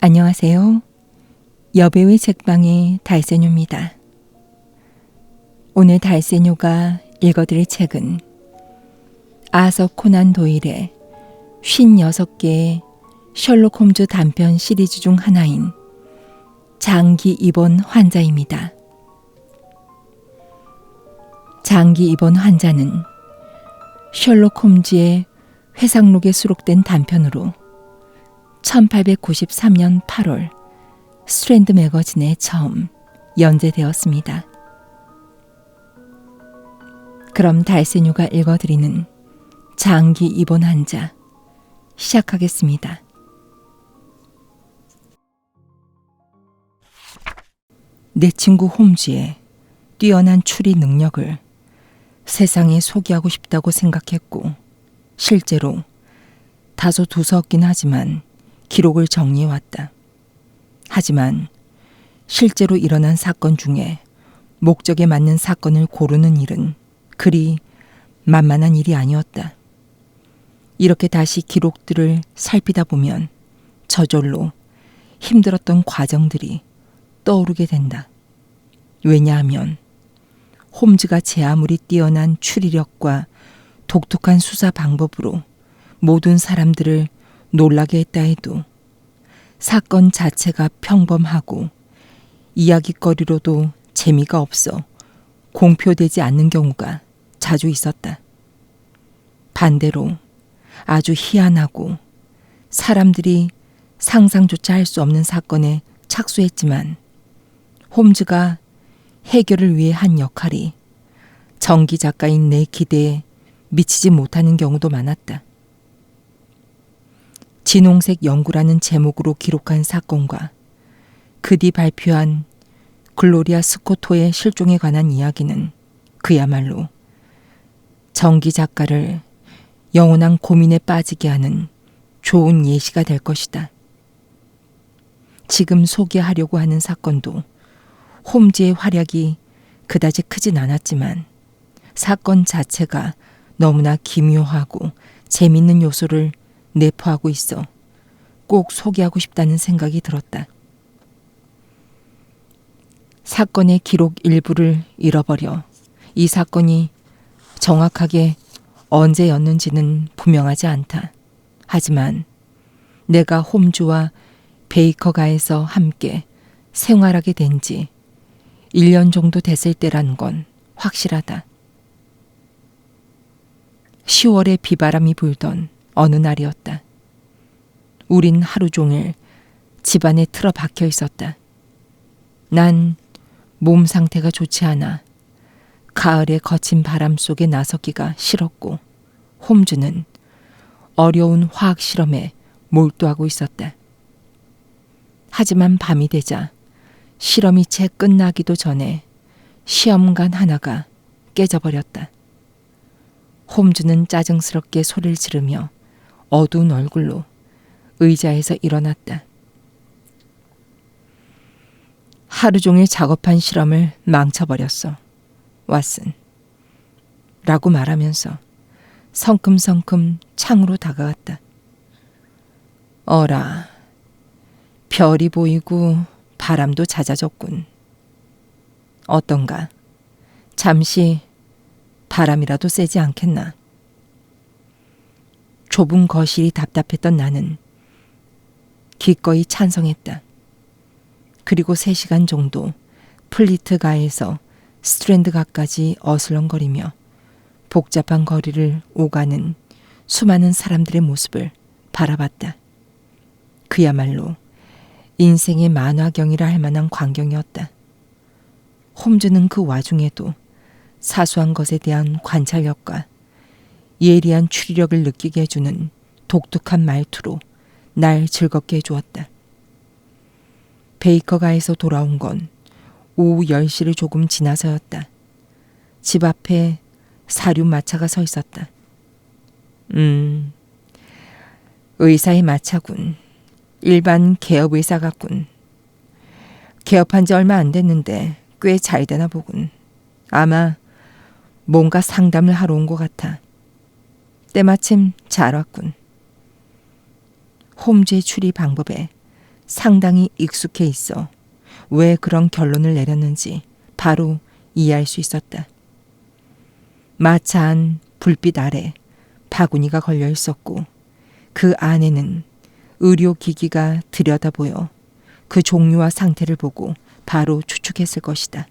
안녕하세요. 여배우의 책방의 달세뇨입니다. 오늘 달세뇨가 읽어드릴 책은 아서 코난 도일의 56개의 셜록 홈즈 단편 시리즈 중 하나인 장기 입원 환자입니다. 장기 입원 환자는 셜록 홈즈의 회상록에 수록된 단편으로 1893년 8월 스트랜드 매거진에 처음 연재되었습니다. 그럼 달세뇨가 읽어드리는 장기 입원 환자 시작하겠습니다. 내 친구 홈즈의 뛰어난 추리 능력을 세상에 소개하고 싶다고 생각했고, 실제로 다소 두서없긴 하지만 기록을 정리해왔다. 하지만 실제로 일어난 사건 중에 목적에 맞는 사건을 고르는 일은 그리 만만한 일이 아니었다. 이렇게 다시 기록들을 살피다 보면 저절로 힘들었던 과정들이 떠오르게 된다. 왜냐하면 홈즈가 제 아무리 뛰어난 추리력과 독특한 수사 방법으로 모든 사람들을 놀라게 했다 해도 사건 자체가 평범하고 이야깃거리로도 재미가 없어 공표되지 않는 경우가 자주 있었다. 반대로 아주 희한하고 사람들이 상상조차 할 수 없는 사건에 착수했지만 홈즈가 해결을 위해 한 역할이 전기 작가인 내 기대에 미치지 못하는 경우도 많았다. 진홍색 연구라는 제목으로 기록한 사건과 그 뒤 발표한 글로리아 스코토의 실종에 관한 이야기는 그야말로 전기 작가를 영원한 고민에 빠지게 하는 좋은 예시가 될 것이다. 지금 소개하려고 하는 사건도 홈즈의 활약이 그다지 크진 않았지만 사건 자체가 너무나 기묘하고 재밌는 요소를 내포하고 있어 꼭 소개하고 싶다는 생각이 들었다. 사건의 기록 일부를 잃어버려 이 사건이 정확하게 언제였는지는 분명하지 않다. 하지만 내가 홈즈와 베이커가에서 함께 생활하게 된 지 1년 정도 됐을 때라는 건 확실하다. 10월에 비바람이 불던 어느 날이었다. 우린 하루 종일 집안에 틀어박혀 있었다. 난 몸 상태가 좋지 않아 가을의 거친 바람 속에 나서기가 싫었고, 홈즈는 어려운 화학 실험에 몰두하고 있었다. 하지만 밤이 되자 실험이 채 끝나기도 전에 시험관 하나가 깨져버렸다. 홈즈는 짜증스럽게 소리를 지르며 어두운 얼굴로 의자에서 일어났다. 하루 종일 작업한 실험을 망쳐버렸어, 왓슨. 라고 말하면서 성큼성큼 창으로 다가갔다. 어라, 별이 보이고 바람도 잦아졌군. 어떤가? 잠시 바람이라도 세지 않겠나? 좁은 거실이 답답했던 나는 기꺼이 찬성했다. 그리고 3시간 정도 플리트가에서 스트랜드가까지 어슬렁거리며 복잡한 거리를 오가는 수많은 사람들의 모습을 바라봤다. 그야말로 인생의 만화경이라 할 만한 광경이었다. 홈즈는 그 와중에도 사소한 것에 대한 관찰력과 예리한 추리력을 느끼게 해주는 독특한 말투로 날 즐겁게 해주었다. 베이커가에서 돌아온 건 오후 10시를 조금 지나서였다. 집 앞에 사륜 마차가 서 있었다. 의사의 마차군. 일반 개업 의사 같군. 개업한 지 얼마 안 됐는데 꽤 잘 되나 보군. 아마 뭔가 상담을 하러 온 것 같아. 때마침 잘 왔군. 홈즈의 추리 방법에 상당히 익숙해 있어 왜 그런 결론을 내렸는지 바로 이해할 수 있었다. 마차한 불빛 아래 바구니가 걸려 있었고 그 안에는 의료기기가 들여다보여 그 종류와 상태를 보고 바로 추측했을 것이다.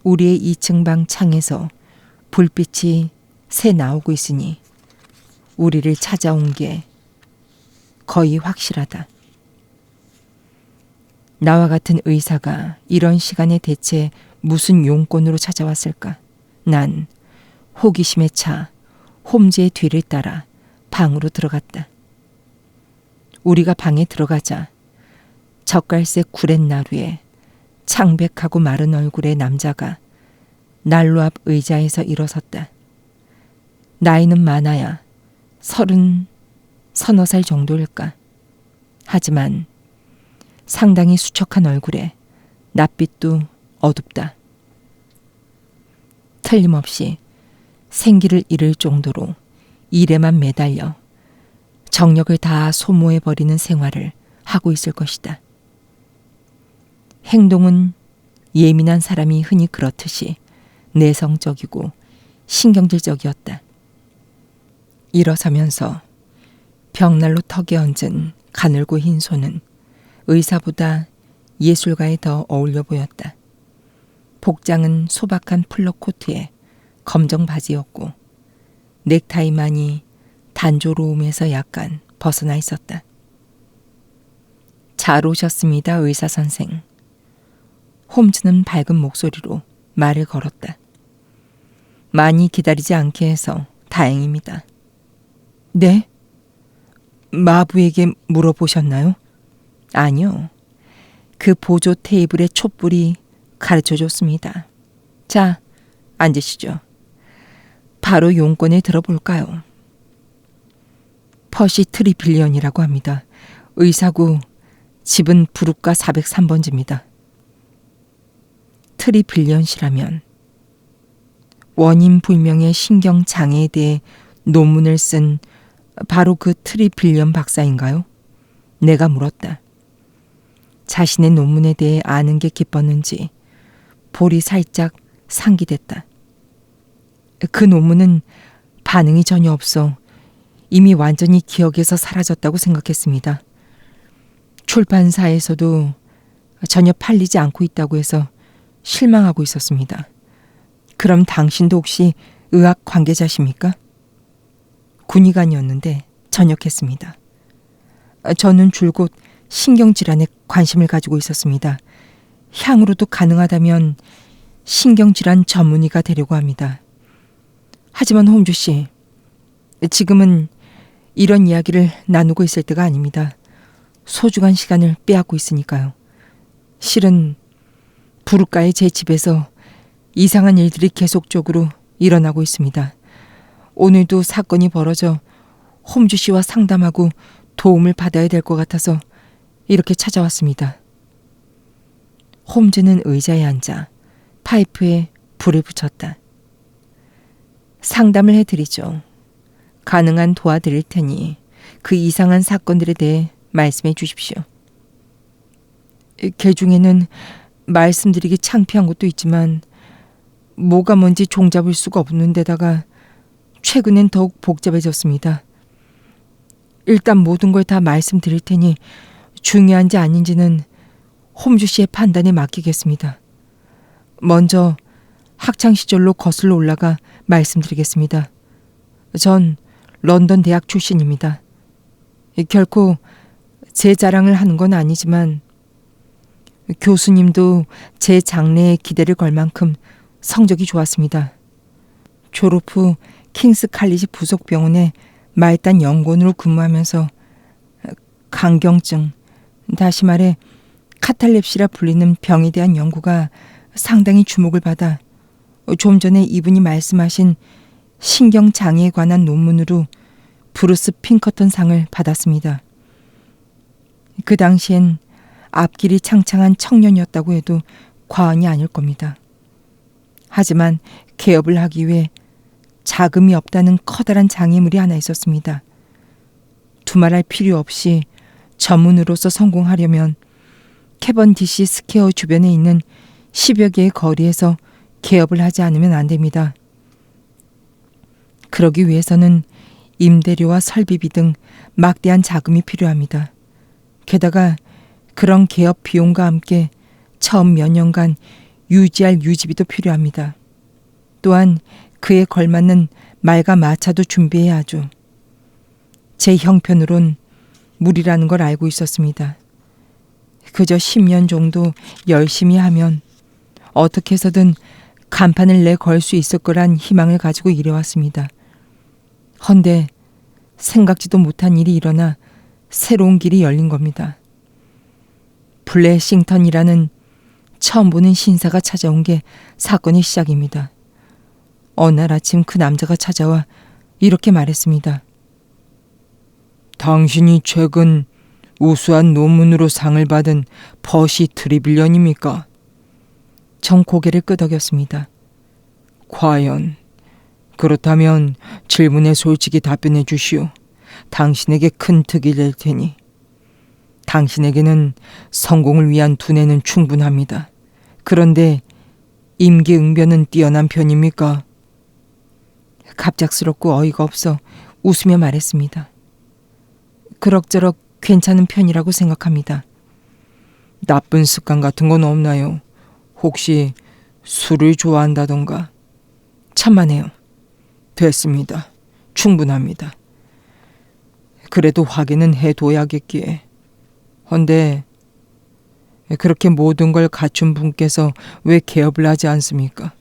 우리의 2층 방 창에서 불빛이 새 나오고 있으니 우리를 찾아온 게 거의 확실하다. 나와 같은 의사가 이런 시간에 대체 무슨 용건으로 찾아왔을까? 난 호기심에 차 홈즈의 뒤를 따라 방으로 들어갔다. 우리가 방에 들어가자 젓갈색 구렛나루에 창백하고 마른 얼굴의 남자가 난로 앞 의자에서 일어섰다. 나이는 많아야 30, 서너 살 정도일까. 하지만 상당히 수척한 얼굴에 낯빛도 어둡다. 틀림없이 생기를 잃을 정도로 일에만 매달려 정력을 다 소모해버리는 생활을 하고 있을 것이다. 행동은 예민한 사람이 흔히 그렇듯이 내성적이고 신경질적이었다. 일어서면서 벽난로 턱에 얹은 가늘고 흰 손은 의사보다 예술가에 더 어울려 보였다. 복장은 소박한 플러 코트에 검정 바지였고 넥타이만이 단조로움에서 약간 벗어나 있었다. 잘 오셨습니다, 의사 선생. 홈즈는 밝은 목소리로 말을 걸었다. 많이 기다리지 않게 해서 다행입니다. 네? 마부에게 물어보셨나요? 아니요. 그 보조 테이블의 촛불이 가르쳐줬습니다. 자, 앉으시죠. 바로 용건을 들어볼까요? 퍼시 트리빌리언이라고 합니다. 의사고 집은 부룩가 403번지입니다. 트리빌리언이라면 원인 불명의 신경장애에 대해 논문을 쓴 바로 그 트리빌리언 박사인가요? 내가 물었다. 자신의 논문에 대해 아는 게 기뻤는지 볼이 살짝 상기됐다. 그 논문은 반응이 전혀 없어 이미 완전히 기억에서 사라졌다고 생각했습니다. 출판사에서도 전혀 팔리지 않고 있다고 해서 실망하고 있었습니다. 그럼 당신도 혹시 의학 관계자십니까? 군의관이었는데 전역했습니다. 저는 줄곧 신경질환에 관심을 가지고 있었습니다. 향후로도 가능하다면 신경질환 전문의가 되려고 합니다. 하지만 홈즈 씨, 지금은 이런 이야기를 나누고 있을 때가 아닙니다. 소중한 시간을 빼앗고 있으니까요. 실은 부르카의 제 집에서 이상한 일들이 계속적으로 일어나고 있습니다. 오늘도 사건이 벌어져 홈즈 씨와 상담하고 도움을 받아야 될 것 같아서 이렇게 찾아왔습니다. 홈즈는 의자에 앉아 파이프에 불을 붙였다. 상담을 해드리죠. 가능한 도와드릴 테니 그 이상한 사건들에 대해 말씀해 주십시오. 그 중에는 말씀드리기 창피한 것도 있지만 뭐가 뭔지 종잡을 수가 없는 데다가 최근엔 더욱 복잡해졌습니다. 일단 모든 걸 다 말씀드릴 테니 중요한지 아닌지는 홈즈 씨의 판단에 맡기겠습니다. 먼저 학창시절로 거슬러 올라가 말씀드리겠습니다. 전 런던 대학 출신입니다. 결코 제 자랑을 하는 건 아니지만 교수님도 제 장래에 기대를 걸 만큼 성적이 좋았습니다. 졸업 후 킹스 칼리지 부속병원에 말단 연구원으로 근무하면서 강경증, 다시 말해 카탈렙시라 불리는 병에 대한 연구가 상당히 주목을 받아 좀 전에 이분이 말씀하신 신경장애에 관한 논문으로 브루스 핑커턴 상을 받았습니다. 그 당시엔 앞길이 창창한 청년이었다고 해도 과언이 아닐 겁니다. 하지만 개업을 하기 위해 자금이 없다는 커다란 장애물이 하나 있었습니다. 두말할 필요 없이 전문으로서 성공하려면 캐번디시 스퀘어 주변에 있는 10여 개의 거리에서 개업을 하지 않으면 안 됩니다. 그러기 위해서는 임대료와 설비비 등 막대한 자금이 필요합니다. 게다가 그런 개업 비용과 함께 처음 몇 년간 유지할 유지비도 필요합니다. 또한 그에 걸맞는 말과 마차도 준비해야 하죠. 제 형편으론 무리라는 걸 알고 있었습니다. 그저 10년 정도 열심히 하면 어떻게 해서든 간판을 내걸 수 있을 거란 희망을 가지고 일해왔습니다. 헌데 생각지도 못한 일이 일어나 새로운 길이 열린 겁니다. 블래싱턴이라는 처음 보는 신사가 찾아온 게 사건의 시작입니다. 어느 날 아침 그 남자가 찾아와 이렇게 말했습니다. 당신이 최근 우수한 논문으로 상을 받은 퍼시 트리빌런입니까? 전 고개를 끄덕였습니다. 과연 그렇다면 질문에 솔직히 답변해 주시오. 당신에게 큰 득이 될 테니. 당신에게는 성공을 위한 두뇌는 충분합니다. 그런데 임기응변은 뛰어난 편입니까? 갑작스럽고 어이가 없어 웃으며 말했습니다. 그럭저럭 괜찮은 편이라고 생각합니다. 나쁜 습관 같은 건 없나요? 혹시 술을 좋아한다던가? 참만해요. 됐습니다. 충분합니다. 그래도 확인은 해둬야겠기에. 헌데 그렇게 모든 걸 갖춘 분께서 왜 개업을 하지 않습니까?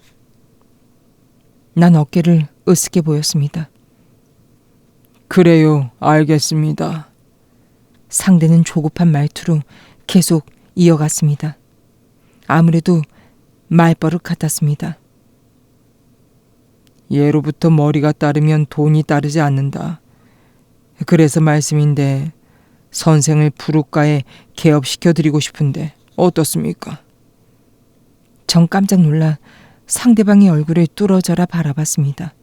난 어깨를 으스게 보였습니다. 그래요. 알겠습니다. 상대는 조급한 말투로 계속 이어갔습니다. 아무래도 말버릇 같았습니다. 예로부터 머리가 따르면 돈이 따르지 않는다. 그래서 말씀인데 선생을 부둣가에 개업시켜드리고 싶은데 어떻습니까? 전 깜짝 놀라 상대방의 얼굴을 뚫어져라 바라봤습니다.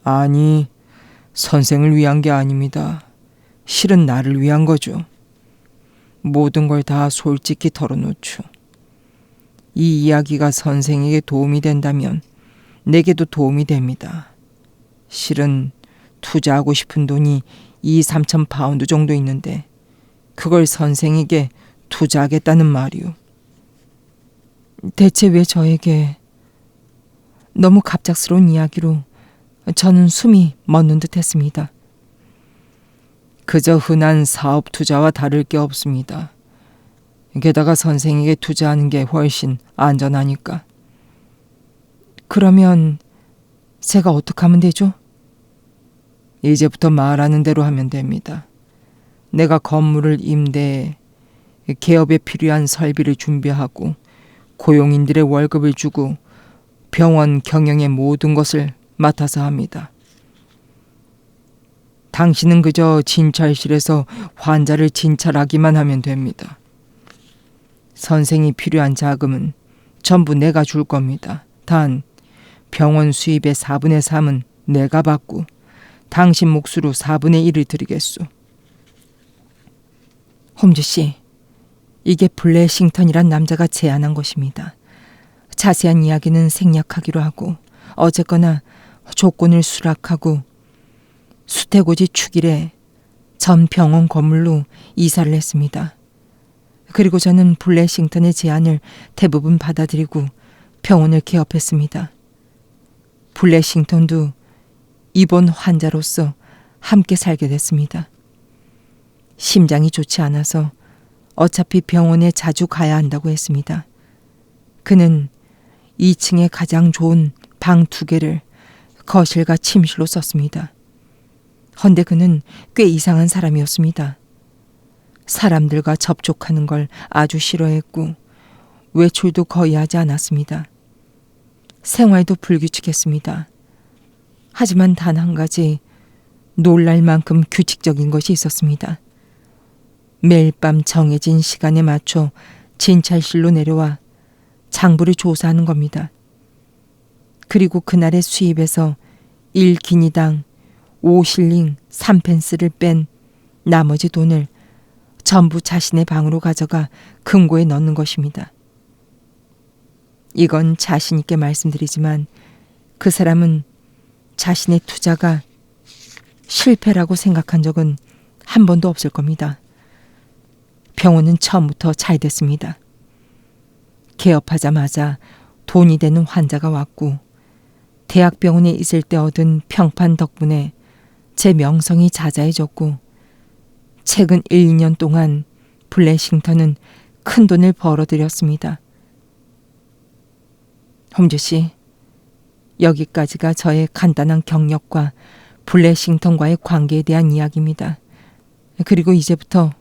아니, 선생을 위한 게 아닙니다. 실은 나를 위한 거죠. 모든 걸 다 솔직히 털어놓죠. 이 이야기가 선생에게 도움이 된다면 내게도 도움이 됩니다. 실은 투자하고 싶은 돈이 2-3천 파운드 정도 있는데 그걸 선생에게 투자하겠다는 말이오. 대체 왜 저에게? 너무 갑작스러운 이야기로 저는 숨이 멎는 듯 했습니다. 그저 흔한 사업 투자와 다를 게 없습니다. 게다가 선생에게 투자하는 게 훨씬 안전하니까. 그러면 제가 어떻게 하면 되죠? 이제부터 말하는 대로 하면 됩니다. 내가 건물을 임대해 개업에 필요한 설비를 준비하고 고용인들의 월급을 주고 병원 경영의 모든 것을 맡아서 합니다. 당신은 그저 진찰실에서 환자를 진찰하기만 하면 됩니다. 선생이 필요한 자금은 전부 내가 줄 겁니다. 단 병원 수입의 4분의 3은 내가 받고 당신 몫으로 4분의 1을 드리겠소. 홈즈 씨, 이게 블래싱턴이란 남자가 제안한 것입니다. 자세한 이야기는 생략하기로 하고 어쨌거나 조건을 수락하고 수태고지 축일에 전 병원 건물로 이사를 했습니다. 그리고 저는 블래싱턴의 제안을 대부분 받아들이고 병원을 개업했습니다. 블래싱턴도 입원 환자로서 함께 살게 됐습니다. 심장이 좋지 않아서 어차피 병원에 자주 가야 한다고 했습니다. 그는 2층에 가장 좋은 방 2개를 거실과 침실로 썼습니다. 헌데 그는 꽤 이상한 사람이었습니다. 사람들과 접촉하는 걸 아주 싫어했고 외출도 거의 하지 않았습니다. 생활도 불규칙했습니다. 하지만 단 한 가지 놀랄 만큼 규칙적인 것이 있었습니다. 매일 밤 정해진 시간에 맞춰 진찰실로 내려와 장부를 조사하는 겁니다. 그리고 그날의 수입에서 1기니당 5실링 3펜스를 뺀 나머지 돈을 전부 자신의 방으로 가져가 금고에 넣는 것입니다. 이건 자신 있게 말씀드리지만 그 사람은 자신의 투자가 실패라고 생각한 적은 한 번도 없을 겁니다. 병원은 처음부터 잘 됐습니다. 개업하자마자 돈이 되는 환자가 왔고 대학병원에 있을 때 얻은 평판 덕분에 제 명성이 자자해졌고 최근 1, 2년 동안 블래싱턴은 큰 돈을 벌어들였습니다. 홈즈 씨, 여기까지가 저의 간단한 경력과 블래싱턴과의 관계에 대한 이야기입니다. 그리고 이제부터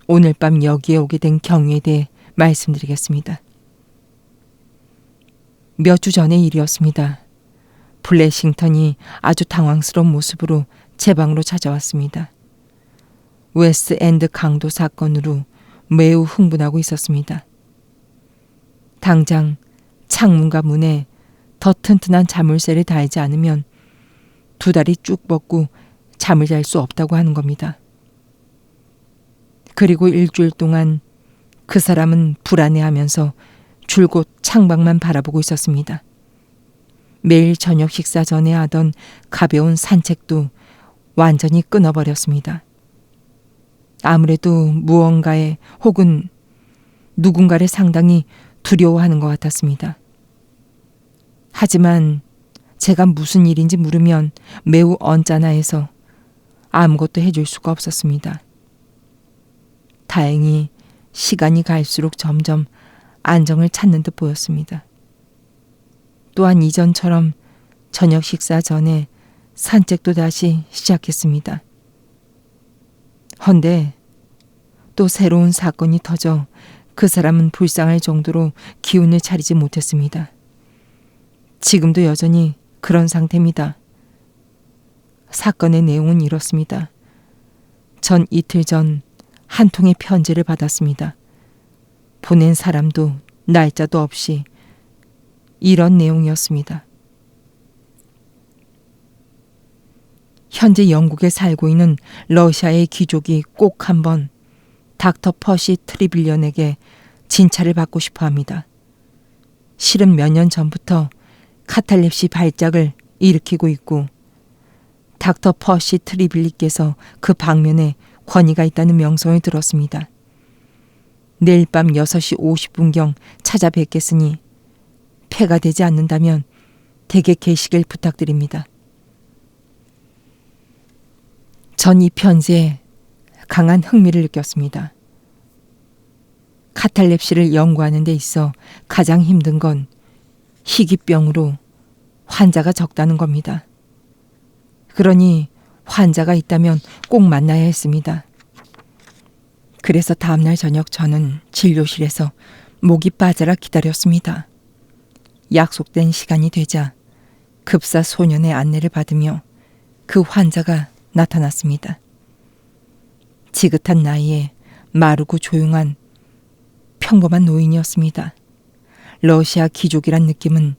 오늘 밤 여기에 오게 된 경위에 대해 말씀드리겠습니다. 몇 주 전의 일이었습니다. 블래싱턴이 아주 당황스러운 모습으로 제 방으로 찾아왔습니다. 웨스트엔드 강도 사건으로 매우 흥분하고 있었습니다. 당장 창문과 문에 더 튼튼한 자물쇠를 달지 않으면 두 다리 쭉 뻗고 잠을 잘 수 없다고 하는 겁니다. 그리고 일주일 동안 그 사람은 불안해하면서 줄곧 창밖만 바라보고 있었습니다. 매일 저녁 식사 전에 하던 가벼운 산책도 완전히 끊어버렸습니다. 아무래도 무언가에 혹은 누군가를 상당히 두려워하는 것 같았습니다. 하지만 제가 무슨 일인지 물으면 매우 언짢아해서 아무것도 해줄 수가 없었습니다. 다행히 시간이 갈수록 점점 안정을 찾는 듯 보였습니다. 또한 이전처럼 저녁 식사 전에 산책도 다시 시작했습니다. 헌데 또 새로운 사건이 터져 그 사람은 불쌍할 정도로 기운을 차리지 못했습니다. 지금도 여전히 그런 상태입니다. 사건의 내용은 이렇습니다. 전 이틀 전 한 통의 편지를 받았습니다. 보낸 사람도 날짜도 없이 이런 내용이었습니다. 현재 영국에 살고 있는 러시아의 귀족이 꼭 한번 닥터 퍼시 트리빌리언에게 진찰을 받고 싶어 합니다. 실은 몇 년 전부터 카탈렙시 발작을 일으키고 있고 닥터 퍼시 트리빌리께서 그 방면에 권위가 있다는 명성을 들었습니다. 내일 밤 6시 50분경 찾아뵙겠으니 폐가 되지 않는다면 댁에 계시길 부탁드립니다. 전 이 편지에 강한 흥미를 느꼈습니다. 카탈렙시를 연구하는 데 있어 가장 힘든 건 희귀병으로 환자가 적다는 겁니다. 그러니 환자가 있다면 꼭 만나야 했습니다. 그래서 다음날 저녁 저는 진료실에서 목이 빠져라 기다렸습니다. 약속된 시간이 되자 급사 소년의 안내를 받으며 그 환자가 나타났습니다. 지긋한 나이에 마르고 조용한 평범한 노인이었습니다. 러시아 귀족이란 느낌은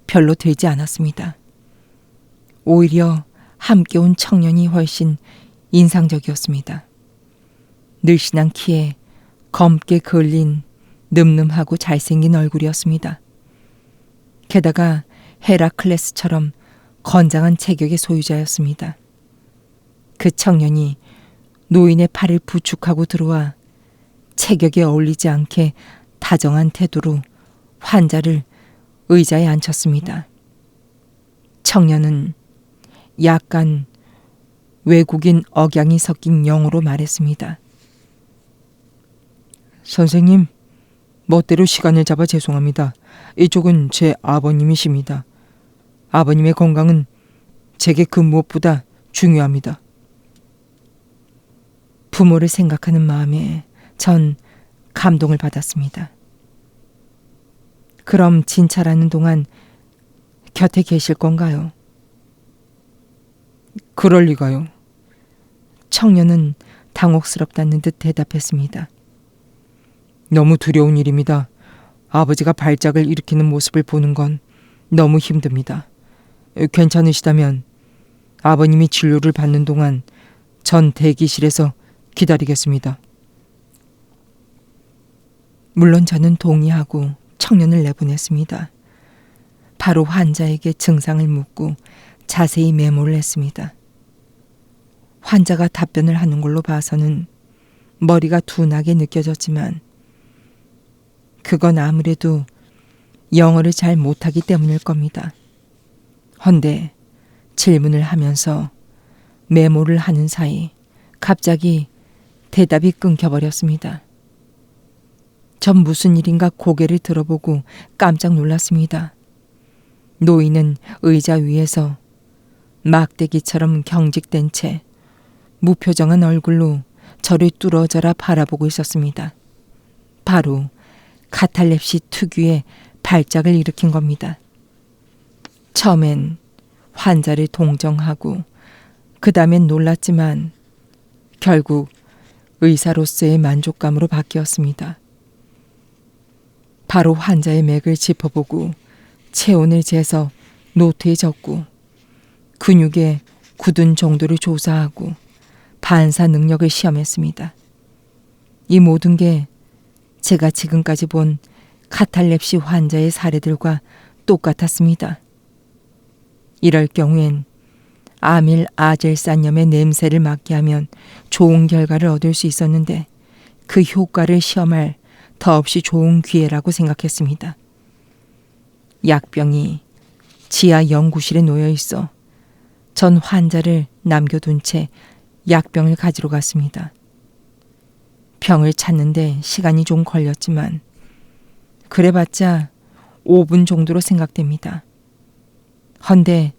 별로 들지 않았습니다. 오히려 함께 온 청년이 훨씬 인상적이었습니다. 늘씬한 키에 검게 그을린 늠름하고 잘생긴 얼굴이었습니다. 게다가 헤라클레스처럼 건장한 체격의 소유자였습니다. 그 청년이 노인의 팔을 부축하고 들어와 체격에 어울리지 않게 다정한 태도로 환자를 의자에 앉혔습니다. 청년은 약간 외국인 억양이 섞인 영어로 말했습니다. 선생님, 멋대로 시간을 잡아 죄송합니다. 이쪽은 제 아버님이십니다. 아버님의 건강은 제게 그 무엇보다 중요합니다. 부모를 생각하는 마음에 전 감동을 받았습니다. 그럼 진찰하는 동안 곁에 계실 건가요? 그럴 리가요. 청년은 당혹스럽다는 듯 대답했습니다. 너무 두려운 일입니다. 아버지가 발작을 일으키는 모습을 보는 건 너무 힘듭니다. 괜찮으시다면 아버님이 진료를 받는 동안 전 대기실에서 기다리겠습니다. 물론 저는 동의하고 청년을 내보냈습니다. 바로 환자에게 증상을 묻고 자세히 메모를 했습니다. 환자가 답변을 하는 걸로 봐서는 머리가 둔하게 느껴졌지만 그건 아무래도 영어를 잘 못하기 때문일 겁니다. 헌데 질문을 하면서 메모를 하는 사이 갑자기 대답이 끊겨버렸습니다. 전 무슨 일인가 고개를 들어보고 깜짝 놀랐습니다. 노인은 의자 위에서 막대기처럼 경직된 채 무표정한 얼굴로 저를 뚫어져라 바라보고 있었습니다. 바로 카탈렙시 특유의 발작을 일으킨 겁니다. 처음엔 환자를 동정하고 그 다음엔 놀랐지만 결국 의사로서의 만족감으로 바뀌었습니다. 바로 환자의 맥을 짚어보고 체온을 재서 노트에 적고 근육의 굳은 정도를 조사하고 반사 능력을 시험했습니다. 이 모든 게 제가 지금까지 본 카탈렙시 환자의 사례들과 똑같았습니다. 이럴 경우엔 아밀아젤산염의 냄새를 맡게 하면 좋은 결과를 얻을 수 있었는데 그 효과를 시험할 더없이 좋은 기회라고 생각했습니다. 약병이 지하 연구실에 놓여 있어 전 환자를 남겨둔 채 약병을 가지러 갔습니다. 병을 찾는데 시간이 좀 걸렸지만 그래봤자 5분 정도로 생각됩니다. 헌데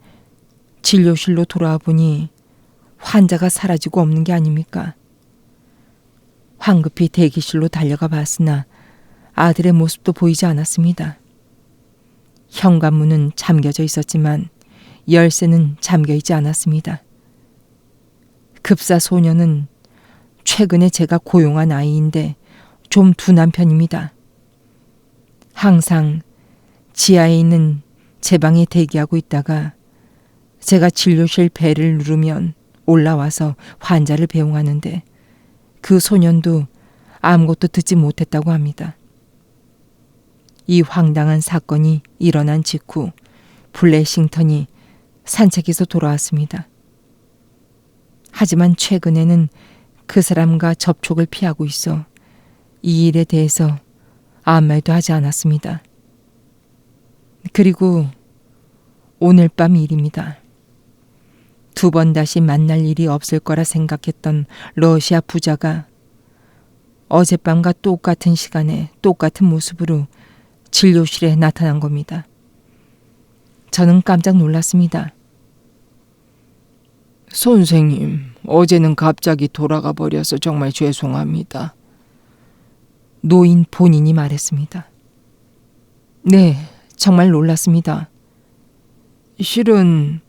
진료실로 돌아와 보니 환자가 사라지고 없는 게 아닙니까? 황급히 대기실로 달려가 봤으나 아들의 모습도 보이지 않았습니다. 현관문은 잠겨져 있었지만 열쇠는 잠겨있지 않았습니다. 급사 소녀는 최근에 제가 고용한 아이인데 좀 둔한 편입니다. 항상 지하에 있는 제 방에 대기하고 있다가 제가 진료실 벨을 누르면 올라와서 환자를 배웅하는데 그 소년도 아무것도 듣지 못했다고 합니다. 이 황당한 사건이 일어난 직후 블래싱턴이 산책에서 돌아왔습니다. 하지만 최근에는 그 사람과 접촉을 피하고 있어 이 일에 대해서 아무 말도 하지 않았습니다. 그리고 오늘 밤 일입니다. 2번 다시 만날 일이 없을 거라 생각했던 러시아 부자가 어젯밤과 똑같은 시간에 똑같은 모습으로 진료실에 나타난 겁니다. 저는 깜짝 놀랐습니다. 선생님, 어제는 갑자기 돌아가 버려서 정말 죄송합니다. 노인 본인이 말했습니다. 네, 정말 놀랐습니다. 실은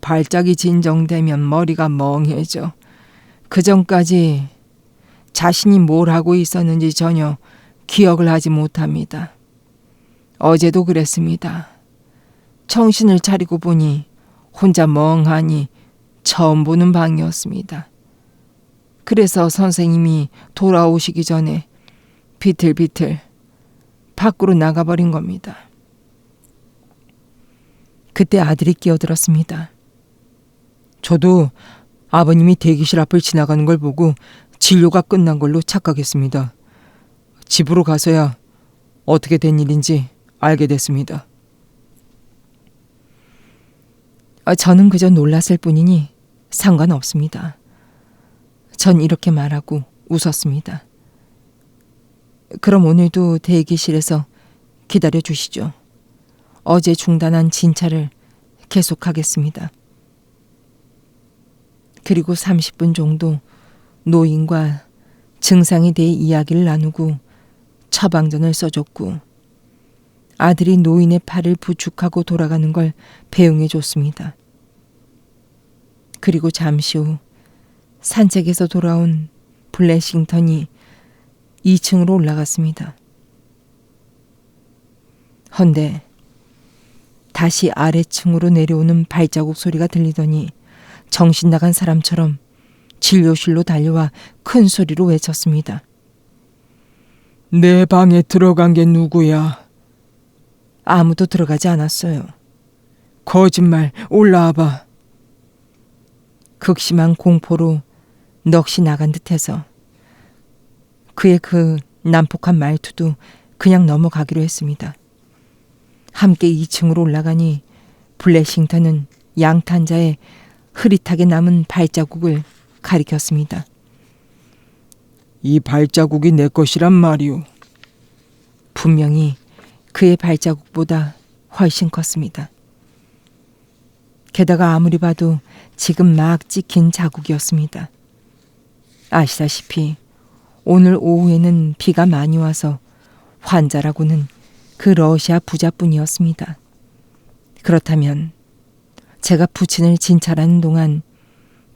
발작이 진정되면 머리가 멍해져. 그전까지 자신이 뭘 하고 있었는지 전혀 기억을 하지 못합니다. 어제도 그랬습니다. 정신을 차리고 보니 혼자 멍하니 처음 보는 방이었습니다. 그래서 선생님이 돌아오시기 전에 비틀비틀 밖으로 나가버린 겁니다. 그때 아들이 끼어들었습니다. 저도 아버님이 대기실 앞을 지나가는 걸 보고 진료가 끝난 걸로 착각했습니다. 집으로 가서야 어떻게 된 일인지 알게 됐습니다. 저는 그저 놀랐을 뿐이니 상관없습니다. 전 이렇게 말하고 웃었습니다. 그럼 오늘도 대기실에서 기다려 주시죠. 어제 중단한 진찰을 계속하겠습니다. 그리고 30분 정도 노인과 증상에 대해 이야기를 나누고 처방전을 써줬고 아들이 노인의 팔을 부축하고 돌아가는 걸 배웅해 줬습니다. 그리고 잠시 후 산책에서 돌아온 블래싱턴이 2층으로 올라갔습니다. 헌데 다시 아래층으로 내려오는 발자국 소리가 들리더니 정신 나간 사람처럼 진료실로 달려와 큰 소리로 외쳤습니다. 내 방에 들어간 게 누구야? 아무도 들어가지 않았어요. 거짓말, 올라와봐. 극심한 공포로 넋이 나간 듯해서 그의 그 난폭한 말투도 그냥 넘어가기로 했습니다. 함께 2층으로 올라가니 블래싱턴은 양탄자에 흐릿하게 남은 발자국을 가리켰습니다. 이 발자국이 내 것이란 말이오. 분명히 그의 발자국보다 훨씬 컸습니다. 게다가 아무리 봐도 지금 막 찍힌 자국이었습니다. 아시다시피 오늘 오후에는 비가 많이 와서 환자라고는 그 러시아 부자뿐이었습니다. 그렇다면 제가 부친을 진찰하는 동안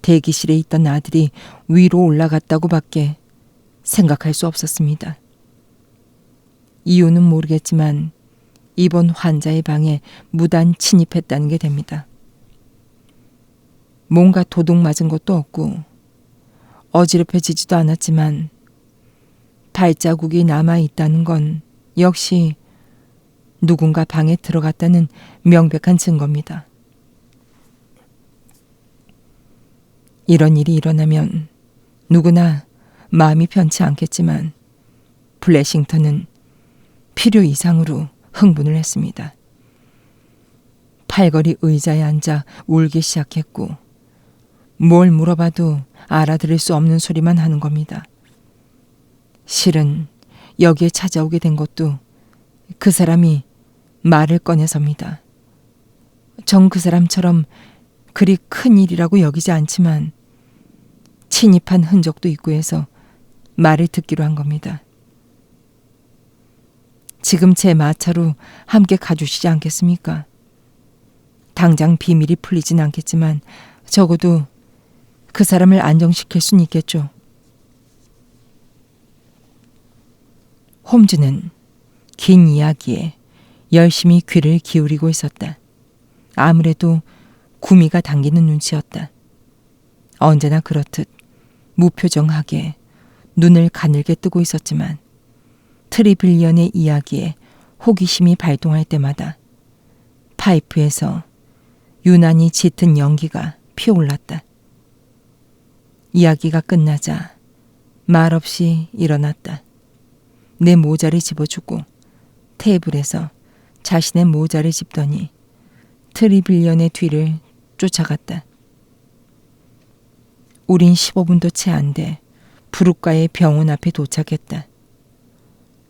대기실에 있던 아들이 위로 올라갔다고밖에 생각할 수 없었습니다. 이유는 모르겠지만 이번 환자의 방에 무단 침입했다는 게 됩니다. 뭔가 도둑 맞은 것도 없고 어지럽혀지지도 않았지만 발자국이 남아있다는 건 역시 누군가 방에 들어갔다는 명백한 증거입니다. 이런 일이 일어나면 누구나 마음이 편치 않겠지만 블래싱턴은 필요 이상으로 흥분을 했습니다. 팔걸이 의자에 앉아 울기 시작했고 뭘 물어봐도 알아들을 수 없는 소리만 하는 겁니다. 실은 여기에 찾아오게 된 것도 그 사람이 말을 꺼내서입니다. 전 그 사람처럼 그리 큰 일이라고 여기지 않지만 침입한 흔적도 있고 해서 말을 듣기로 한 겁니다. 지금 제 마차로 함께 가주시지 않겠습니까? 당장 비밀이 풀리진 않겠지만 적어도 그 사람을 안정시킬 순 있겠죠. 홈즈는 긴 이야기에 열심히 귀를 기울이고 있었다. 아무래도 구미가 당기는 눈치였다. 언제나 그렇듯 무표정하게 눈을 가늘게 뜨고 있었지만 트리빌리언의 이야기에 호기심이 발동할 때마다 파이프에서 유난히 짙은 연기가 피어올랐다. 이야기가 끝나자 말없이 일어났다. 내 모자를 집어주고 테이블에서 자신의 모자를 집더니 트리빌리언의 뒤를 쫓아갔다. 우린 15분도 채 안 돼 부룩가의 병원 앞에 도착했다.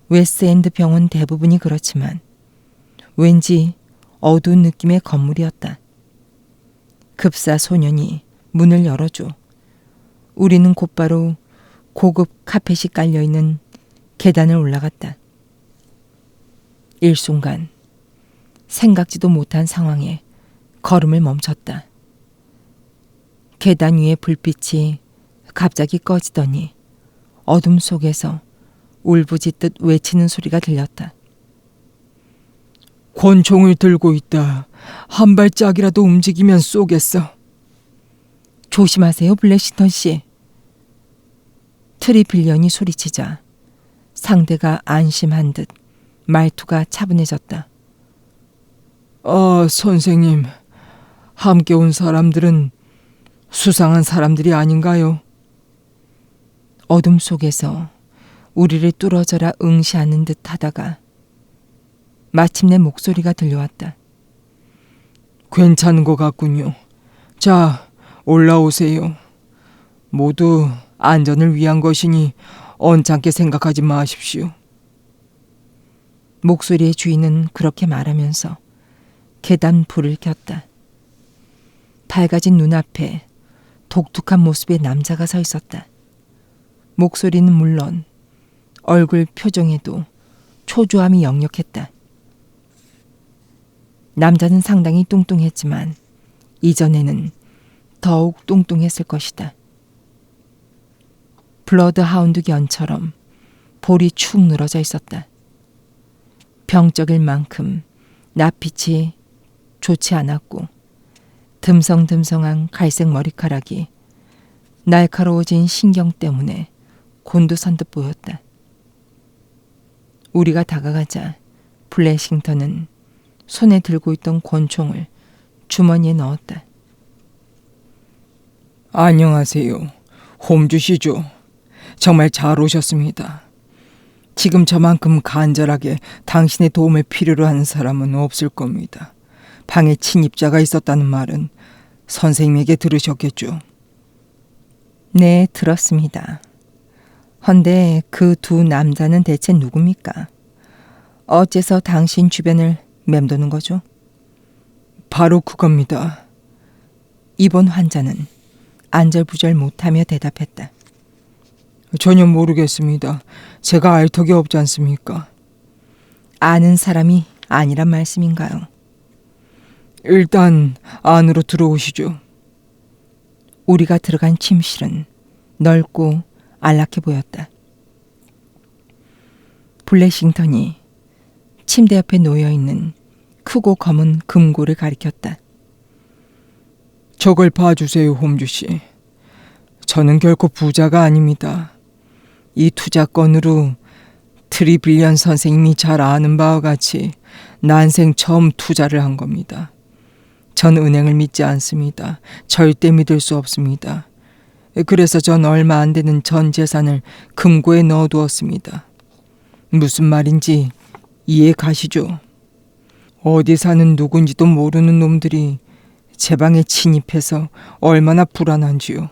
웨스트엔드 병원 대부분이 그렇지만 왠지 어두운 느낌의 건물이었다. 급사 소년이 문을 열어줘 우리는 곧바로 고급 카펫이 깔려있는 계단을 올라갔다. 일순간 생각지도 못한 상황에 걸음을 멈췄다. 계단 위의 불빛이 갑자기 꺼지더니 어둠 속에서 울부짖듯 외치는 소리가 들렸다. 권총을 들고 있다. 한 발짝이라도 움직이면 쏘겠어. 조심하세요, 블래싱턴 씨. 트리빌리언이 소리치자 상대가 안심한 듯 말투가 차분해졌다. 선생님. 함께 온 사람들은 수상한 사람들이 아닌가요? 어둠 속에서 우리를 뚫어져라 응시하는 듯 하다가 마침내 목소리가 들려왔다. 괜찮은 것 같군요. 자, 올라오세요. 모두 안전을 위한 것이니 언짢게 생각하지 마십시오. 목소리의 주인은 그렇게 말하면서 계단 불을 켰다. 밝아진 눈앞에 독특한 모습의 남자가 서 있었다. 목소리는 물론 얼굴 표정에도 초조함이 역력했다. 남자는 상당히 뚱뚱했지만 이전에는 더욱 뚱뚱했을 것이다. 블러드하운드 견처럼 볼이 축 늘어져 있었다. 병적일 만큼 낯빛이 좋지 않았고 듬성듬성한 갈색 머리카락이 날카로워진 신경 때문에 곤두선 듯 보였다. 우리가 다가가자 블래싱턴은 손에 들고 있던 권총을 주머니에 넣었다. 안녕하세요. 홈주시죠? 정말 잘 오셨습니다. 지금 저만큼 간절하게 당신의 도움을 필요로 하는 사람은 없을 겁니다. 방에 침입자가 있었다는 말은 선생님에게 들으셨겠죠? 네, 들었습니다. 헌데 그 두 남자는 대체 누굽니까? 어째서 당신 주변을 맴도는 거죠? 바로 그겁니다. 입원 환자는 안절부절 못하며 대답했다. 전혀 모르겠습니다. 제가 알 턱이 없지 않습니까? 아는 사람이 아니란 말씀인가요? 일단 안으로 들어오시죠. 우리가 들어간 침실은 넓고 안락해 보였다. 블래싱턴이 침대 옆에 놓여있는 크고 검은 금고를 가리켰다. 저걸 봐주세요, 홈주씨. 저는 결코 부자가 아닙니다. 이 투자건으로 트리빌리언 선생님이 잘 아는 바와 같이 난생 처음 투자를 한 겁니다. 전 은행을 믿지 않습니다. 절대 믿을 수 없습니다. 그래서 전 얼마 안 되는 전 재산을 금고에 넣어두었습니다. 무슨 말인지 이해 가시죠? 어디 사는 누군지도 모르는 놈들이 제 방에 침입해서 얼마나 불안한지요.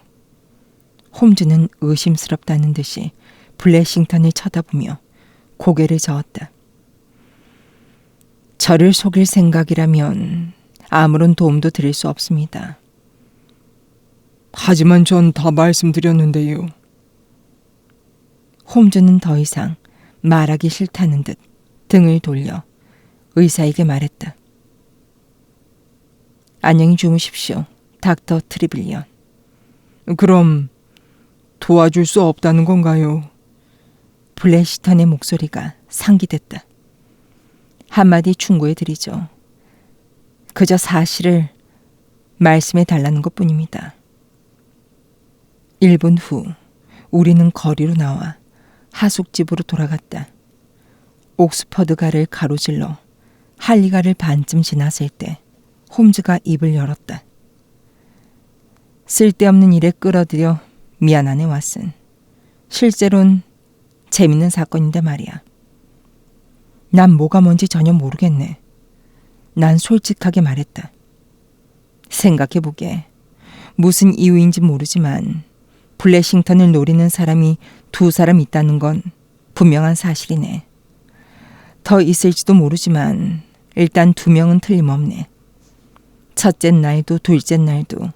홈즈는 의심스럽다는 듯이 블래싱턴을 쳐다보며 고개를 저었다. 저를 속일 생각이라면 아무런 도움도 드릴 수 없습니다. 하지만 전 다 말씀드렸는데요. 홈즈는 더 이상 말하기 싫다는 듯 등을 돌려 의사에게 말했다. 안녕히 주무십시오, 닥터 트리빌리언. 그럼 도와줄 수 없다는 건가요? 블래시턴의 목소리가 상기됐다. 한마디 충고해드리죠. 그저 사실을 말씀해 달라는 것뿐입니다. 1분 후 우리는 거리로 나와 하숙집으로 돌아갔다. 옥스퍼드가를 가로질러 할리가를 반쯤 지났을 때 홈즈가 입을 열었다. 쓸데없는 일에 끌어들여 미안하네, 왓슨. 실제론 재밌는 사건인데 말이야. 난 뭐가 뭔지 전혀 모르겠네. 난 솔직하게 말했다. 생각해보게. 무슨 이유인지 모르지만 블래싱턴을 노리는 사람이 2사람 있다는 건 분명한 사실이네. 더 있을지도 모르지만 일단 2명은 틀림없네. 첫째 날도 둘째 날도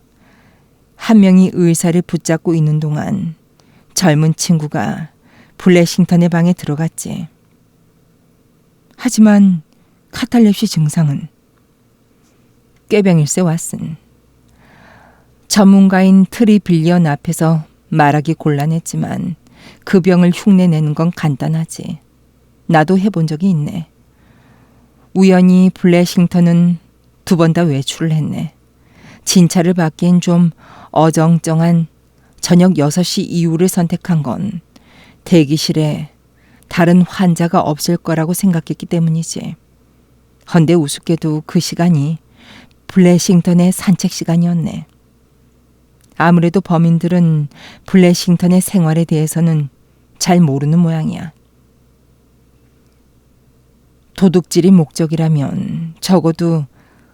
한 명이 의사를 붙잡고 있는 동안 젊은 친구가 블래싱턴의 방에 들어갔지. 하지만 카탈렙시 증상은 꾀병일세, 왓슨. 전문가인 트리빌리언 앞에서 말하기 곤란했지만 그 병을 흉내내는 건 간단하지. 나도 해본 적이 있네. 우연히 블래싱턴은 2번 다 외출을 했네. 진찰을 받기엔 좀 어정쩡한 저녁 6시 이후를 선택한 건 대기실에 다른 환자가 없을 거라고 생각했기 때문이지. 헌데 우습게도 그 시간이 블래싱턴의 산책 시간이었네. 아무래도 범인들은 블래싱턴의 생활에 대해서는 잘 모르는 모양이야. 도둑질이 목적이라면 적어도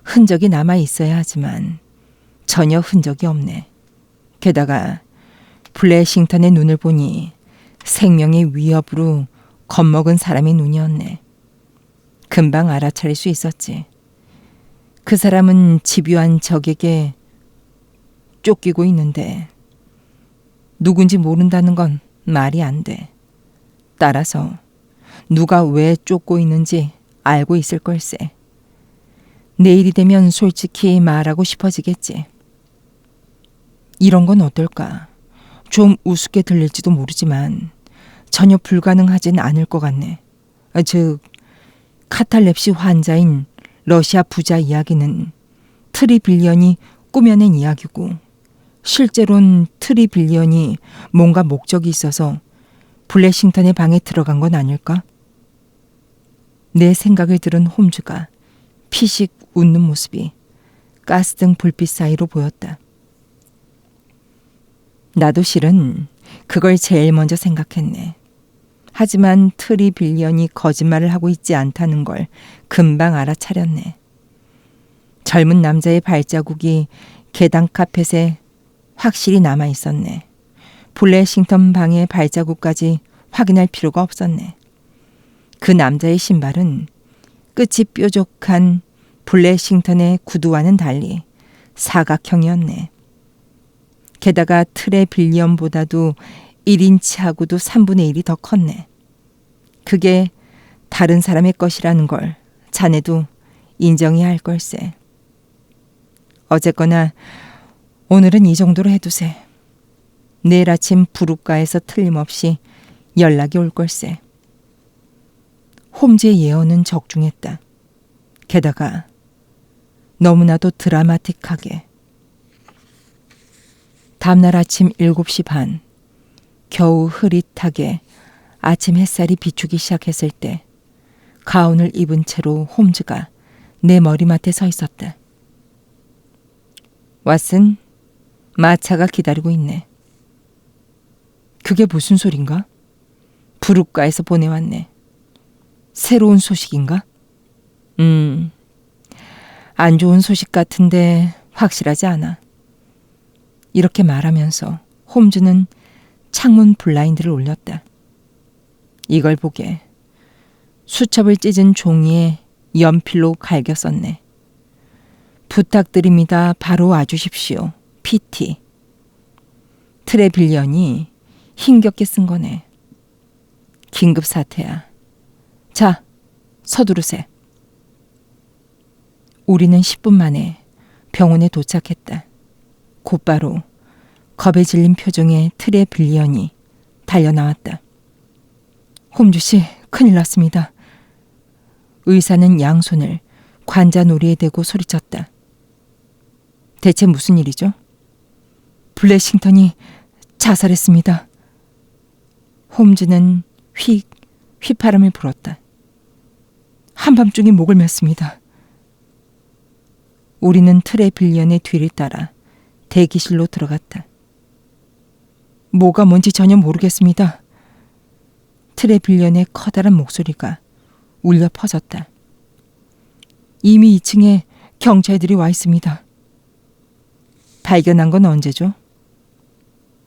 흔적이 남아 있어야 하지만 전혀 흔적이 없네. 게다가 블래싱턴의 눈을 보니 생명의 위협으로 겁먹은 사람의 눈이었네. 금방 알아차릴 수 있었지. 그 사람은 집요한 적에게 쫓기고 있는데 누군지 모른다는 건 말이 안 돼. 따라서 누가 왜 쫓고 있는지 알고 있을 걸세. 내일이 되면 솔직히 말하고 싶어지겠지. 이런 건 어떨까? 좀 우습게 들릴지도 모르지만 전혀 불가능하진 않을 것 같네. 즉, 카탈렙시 환자인 러시아 부자 이야기는 트리빌리언이 꾸며낸 이야기고 실제로는 트리빌리언이 뭔가 목적이 있어서 블래싱턴의 방에 들어간 건 아닐까? 내 생각을 들은 홈즈가 피식 웃는 모습이 가스등 불빛 사이로 보였다. 나도 실은 그걸 제일 먼저 생각했네. 하지만 트리빌리언이 거짓말을 하고 있지 않다는 걸 금방 알아차렸네. 젊은 남자의 발자국이 계단 카펫에 확실히 남아 있었네. 블래싱턴 방의 발자국까지 확인할 필요가 없었네. 그 남자의 신발은 끝이 뾰족한 블래싱턴의 구두와는 달리 사각형이었네. 게다가 트레빌리언보다도 1인치하고도 3분의 1이 더 컸네. 그게 다른 사람의 것이라는 걸 자네도 인정해야 할 걸세. 어쨌거나 오늘은 이 정도로 해두세. 내일 아침 부둣가에서 틀림없이 연락이 올 걸세. 홈즈의 예언은 적중했다. 게다가 너무나도 드라마틱하게. 다음날 아침 7시 반, 겨우 흐릿하게 아침 햇살이 비추기 시작했을 때 가운을 입은 채로 홈즈가 내 머리맡에 서 있었다. 왓슨, 마차가 기다리고 있네. 그게 무슨 소린가? 부둣가에서 보내왔네. 새로운 소식인가? 안 좋은 소식 같은데 확실하지 않아. 이렇게 말하면서 홈즈는 창문 블라인드를 올렸다. 이걸 보게. 수첩을 찢은 종이에 연필로 갈겨 썼네. 부탁드립니다. 바로 와주십시오. PT. 트레빌리언이 힘겹게 쓴 거네. 긴급 사태야. 자, 서두르세. 우리는 10분 만에 병원에 도착했다. 곧바로 겁에 질린 표정의 트레빌리언이 달려나왔다. 홈즈 씨, 큰일 났습니다. 의사는 양손을 관자놀이에 대고 소리쳤다. 대체 무슨 일이죠? 블래싱턴이 자살했습니다. 홈즈는 휘파람을 불었다. 한밤중에 목을 맸습니다. 우리는 트레빌리언의 뒤를 따라 대기실로 들어갔다. 뭐가 뭔지 전혀 모르겠습니다. 트레빌리언의 커다란 목소리가 울려 퍼졌다. 이미 2층에 경찰들이 와 있습니다. 발견한 건 언제죠?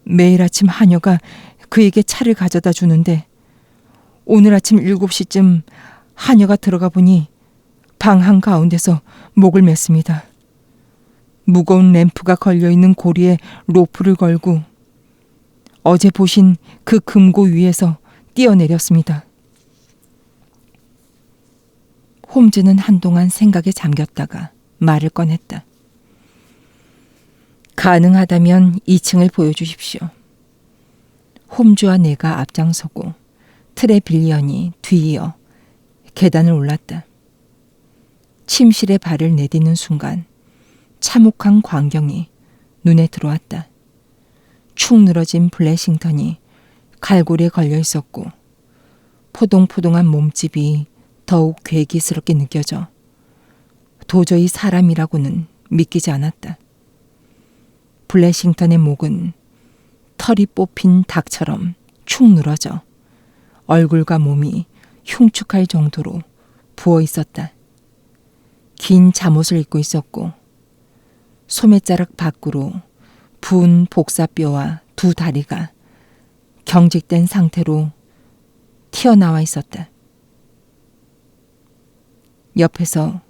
매일 아침 하녀가 그에게 차를 가져다 주는데 오늘 아침 7시쯤 하녀가 들어가 보니 방 한가운데서 목을 맸습니다. 무거운 램프가 걸려있는 고리에 로프를 걸고 어제 보신 그 금고 위에서 뛰어내렸습니다. 홈즈는 한동안 생각에 잠겼다가 말을 꺼냈다. 가능하다면 2층을 보여주십시오. 홈즈와 내가 앞장서고 트레빌리언이 뒤이어 계단을 올랐다. 침실에 발을 내딛는 순간 참혹한 광경이 눈에 들어왔다. 축 늘어진 블래싱턴이 갈고리에 걸려 있었고 포동포동한 몸집이 더욱 괴기스럽게 느껴져 도저히 사람이라고는 믿기지 않았다. 블래싱턴의 목은 털이 뽑힌 닭처럼 축 늘어져 얼굴과 몸이 흉측할 정도로 부어 있었다. 긴 잠옷을 입고 있었고 소매자락 밖으로 부은 복사뼈와 두 다리가 경직된 상태로 튀어나와 있었다. 옆에서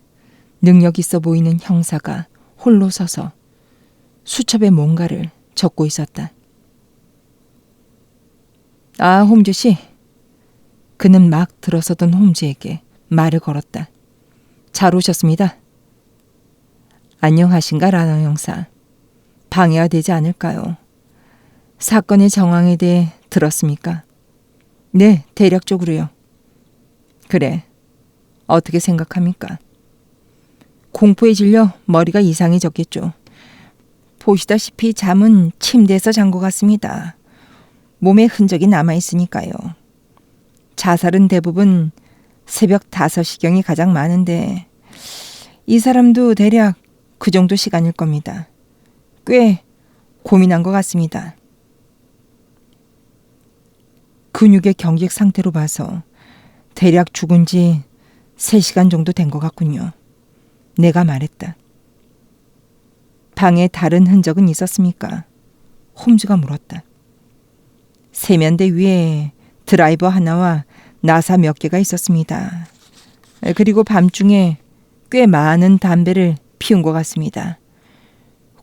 능력 있어 보이는 형사가 홀로 서서 수첩에 뭔가를 적고 있었다. 아, 홈즈 씨. 그는 막 들어서던 홈즈에게 말을 걸었다. 잘 오셨습니다. 안녕하신가, 라너 형사. 방해가 되지 않을까요? 사건의 정황에 대해 들었습니까? 네, 대략적으로요. 그래, 어떻게 생각합니까? 공포에 질려 머리가 이상해졌겠죠. 보시다시피 잠은 침대에서 잔 것 같습니다. 몸에 흔적이 남아있으니까요. 자살은 대부분 새벽 5시경이 가장 많은데 이 사람도 대략 그 정도 시간일 겁니다. 꽤 고민한 것 같습니다. 근육의 경직 상태로 봐서 대략 죽은 지 3시간 정도 된 것 같군요. 내가 말했다. 방에 다른 흔적은 있었습니까? 홈즈가 물었다. 세면대 위에 드라이버 하나와 나사 몇 개가 있었습니다. 그리고 밤중에 꽤 많은 담배를 피운 것 같습니다.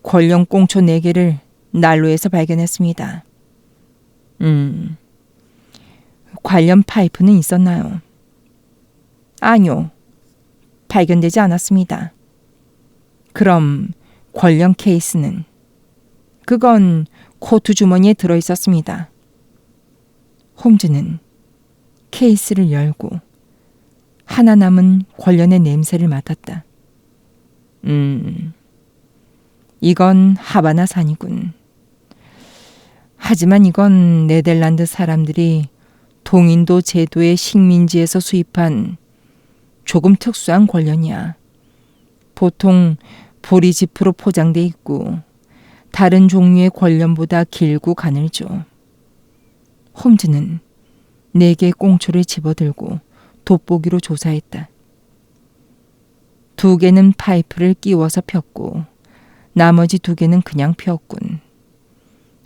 권령 꽁초 4개를 난로에서 발견했습니다. 관련 파이프는 있었나요? 아니요. 발견되지 않았습니다. 그럼 권령 케이스는? 그건 코트 주머니에 들어있었습니다. 홈즈는 케이스를 열고 하나 남은 권련의 냄새를 맡았다. 이건 하바나산이군. 하지만 이건 네덜란드 사람들이 동인도 제도의 식민지에서 수입한 조금 특수한 권련이야. 보통 보리지프로 포장돼 있고 다른 종류의 권련보다 길고 가늘죠. 홈즈는 4개의 꽁초를 집어들고 돋보기로 조사했다. 2개는 파이프를 끼워서 폈고 나머지 2개는 그냥 폈군.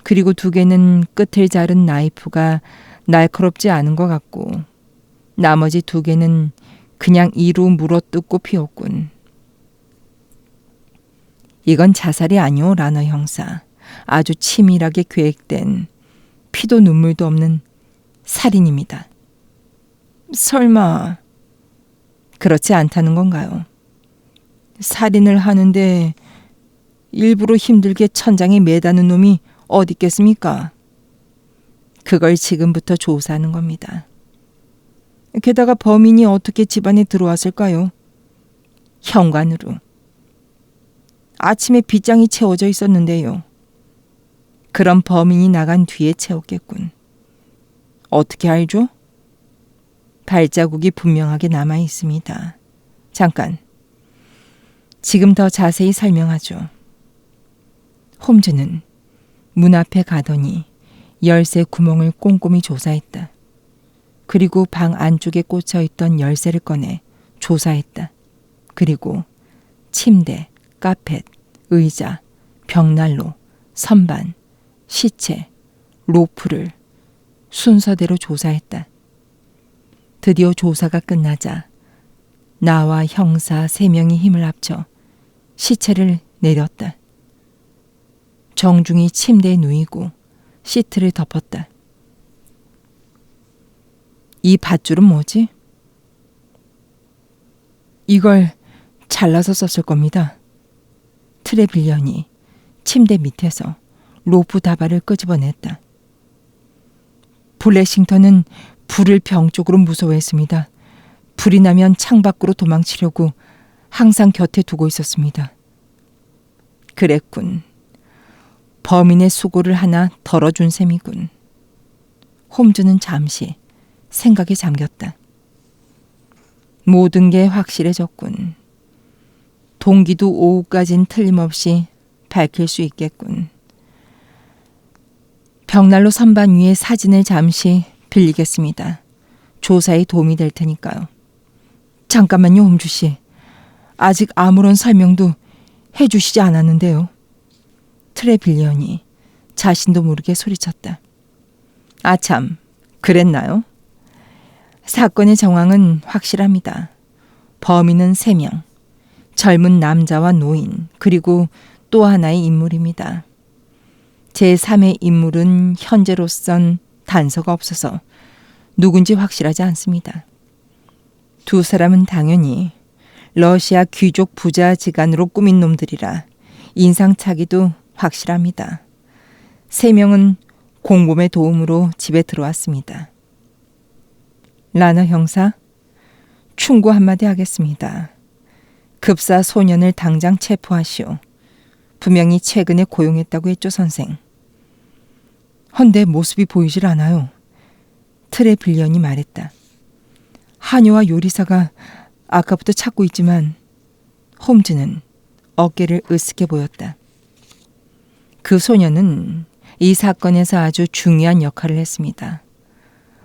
그리고 2개는 끝을 자른 나이프가 날카롭지 않은 것 같고 나머지 2개는 그냥 이로 물어뜯고 피웠군. 이건 자살이 아니오, 라너 형사. 아주 치밀하게 계획된 피도 눈물도 없는 살인입니다. 설마 그렇지 않다는 건가요? 살인을 하는데 일부러 힘들게 천장에 매다는 놈이 어디 있겠습니까? 그걸 지금부터 조사하는 겁니다. 게다가 범인이 어떻게 집안에 들어왔을까요? 현관으로. 아침에 빗장이 채워져 있었는데요. 그럼 범인이 나간 뒤에 채웠겠군. 어떻게 알죠? 발자국이 분명하게 남아 있습니다. 잠깐. 지금 더 자세히 설명하죠. 홈즈는 문 앞에 가더니 열쇠 구멍을 꼼꼼히 조사했다. 그리고 방 안쪽에 꽂혀 있던 열쇠를 꺼내 조사했다. 그리고 침대, 카펫, 의자, 벽난로, 선반, 시체, 로프를 순서대로 조사했다. 드디어 조사가 끝나자 나와 형사 3명이 힘을 합쳐 시체를 내렸다. 정중히 침대에 누이고 시트를 덮었다. 이 밧줄은 뭐지? 이걸 잘라서 썼을 겁니다. 트레빌련이 침대 밑에서 로프 다발을 끄집어냈다. 블래싱턴은 불을 병적으로 무서워했습니다. 불이 나면 창밖으로 도망치려고 항상 곁에 두고 있었습니다. 그랬군. 범인의 수고를 하나 덜어준 셈이군. 홈즈는 잠시 생각에 잠겼다. 모든 게 확실해졌군. 동기도 오후까진 틀림없이 밝힐 수 있겠군. 벽난로 선반 위에 사진을 잠시 빌리겠습니다. 조사에 도움이 될 테니까요. 잠깐만요, 홈즈 씨. 아직 아무런 설명도 해주시지 않았는데요. 트레빌리언이 자신도 모르게 소리쳤다. 아참, 그랬나요? 사건의 정황은 확실합니다. 범인은 3명, 젊은 남자와 노인, 그리고 또 하나의 인물입니다. 제3의 인물은 현재로선 단서가 없어서 누군지 확실하지 않습니다. 2 사람은 당연히 러시아 귀족 부자지간으로 꾸민 놈들이라 인상차기도 확실합니다. 3명은 공범의 도움으로 집에 들어왔습니다. 라너 형사, 충고 한마디 하겠습니다. 급사 소년을 당장 체포하시오. 분명히 최근에 고용했다고 했죠, 선생. 헌데 모습이 보이질 않아요. 트레빌리언이 말했다. 하녀와 요리사가 아까부터 찾고 있지만 홈즈는 어깨를 으쓱해 보였다. 그 소녀는 이 사건에서 아주 중요한 역할을 했습니다.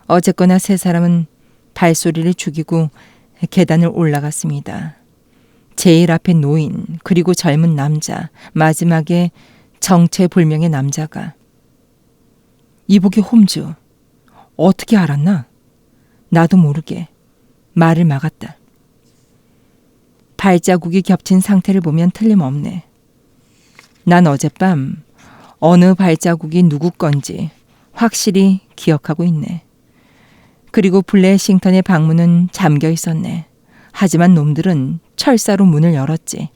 어쨌거나 세 사람은 발소리를 죽이고 계단을 올라갔습니다. 제일 앞에 노인, 그리고 젊은 남자, 마지막에 정체불명의 남자가. 이보게 홈즈, 어떻게 알았나? 나도 모르게 말을 막았다. 발자국이 겹친 상태를 보면 틀림없네. 난 어젯밤 어느 발자국이 누구 건지 확실히 기억하고 있네. 그리고 블래싱턴의 방문은 잠겨 있었네. 하지만 놈들은 철사로 문을 열었지.